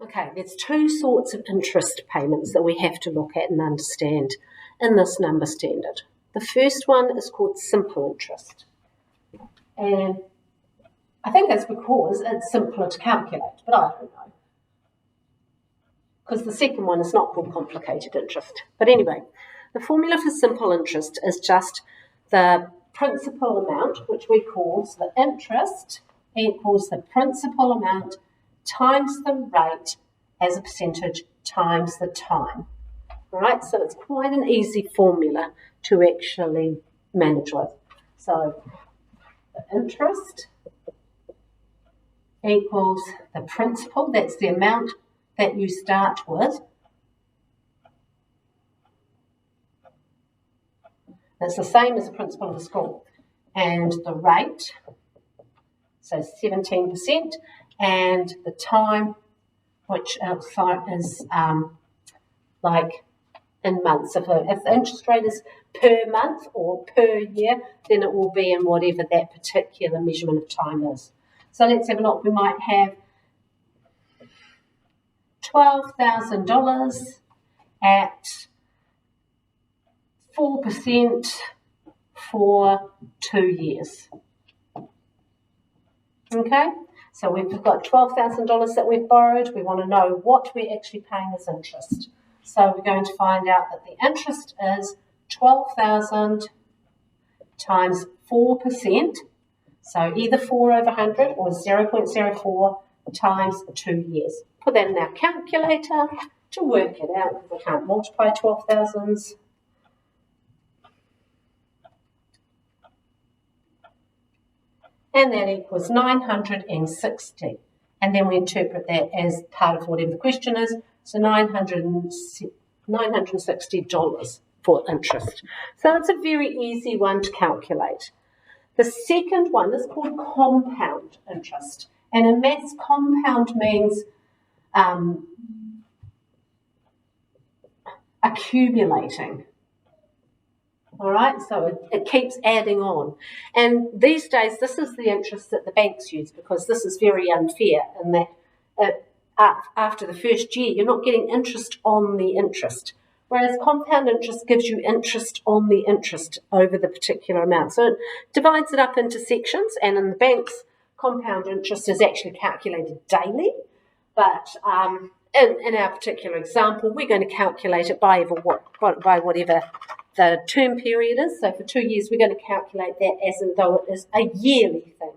Okay, there's two sorts of interest payments that we have to look at and understand in this number standard. The first one is called simple interest. And I think that's because it's simpler to calculate, but I don't know. Because the second one is not called complicated interest. But anyway, the formula for simple interest is just the principal amount, which we call the interest equals the principal amount times the rate as a percentage times the time. All right, so it's quite an easy formula to actually manage with. So the interest equals the principal, that's the amount that you start with. It's the same as the principal of the school. And the rate, so 17%, and the time, which is like in months. If the interest rate is per month or per year, then it will be in whatever that particular measurement of time is. So let's have a look. We might have $12,000 at 4% for 2 years. Okay, so we've got $12,000 that we've borrowed. We want to know what we're actually paying as interest. So we're going to find out that the interest is 12,000 times 4%. So either 4 over 100 or 0.04 times 2 years. Put that in our calculator to work it out because we can't multiply 12,000s. And that equals 960. And then we interpret that as part of whatever the question is. So $960 for interest. So it's a very easy one to calculate. The second one is called compound interest. And in maths, compound means accumulating. All right, so it keeps adding on. And these days, this is the interest that the banks use because this is very unfair in that after the first year, you're not getting interest on the interest. Whereas compound interest gives you interest on the interest over the particular amount. So it divides it up into sections, and in the banks, compound interest is actually calculated daily. But in our particular example, we're going to calculate it by whatever the term period is. So for 2 years, we're going to calculate that as though it is a yearly thing.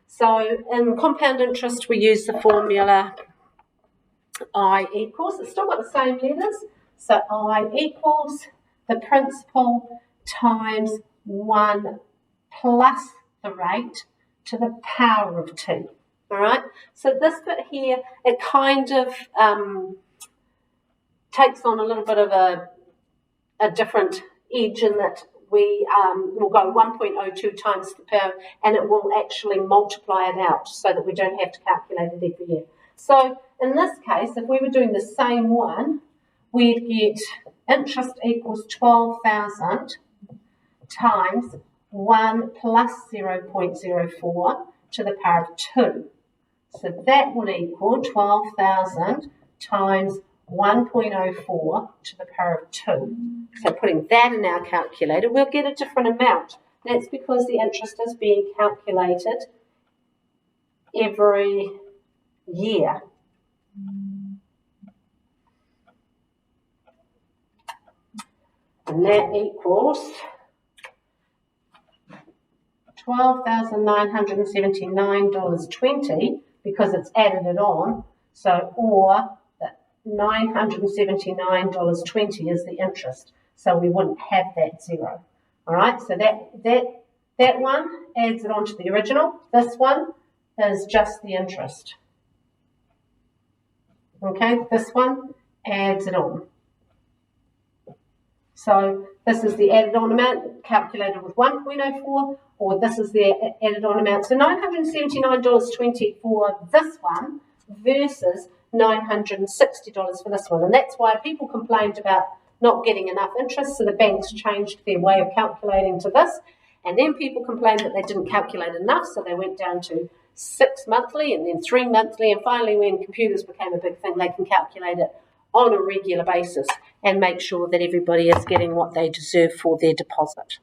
So in compound interest, we use the formula I equals, it's still got the same letters, so I equals the principal times 1 plus the rate to the power of 2. All right, so this bit here, it kind of takes on a little bit of a different edge in that we will go 1.02 times the power, and it will actually multiply it out so that we don't have to calculate it every year. So in this case, if we were doing the same one, we'd get interest equals 12,000 times 1 plus 0.04 to the power of 2. So that would equal 12,000 times 1.04 to the power of 2. So putting that in our calculator, we'll get a different amount. That's because the interest is being calculated every year. And that equals $12,979.20 because it's added it on. So, or $979.20 is the interest. So we wouldn't have that zero. All right, so that one adds it on to the original. This one is just the interest. Okay, this one adds it on. So this is the added on amount calculated with 1.04, or this is the added on amount. So $979.20 for this one versus $960 for this one. And that's why people complained about not getting enough interest, so the banks changed their way of calculating to this. And then people complained that they didn't calculate enough, so they went down to 6 monthly and then 3 monthly, and finally when computers became a big thing, they can calculate it on a regular basis and make sure that everybody is getting what they deserve for their deposit.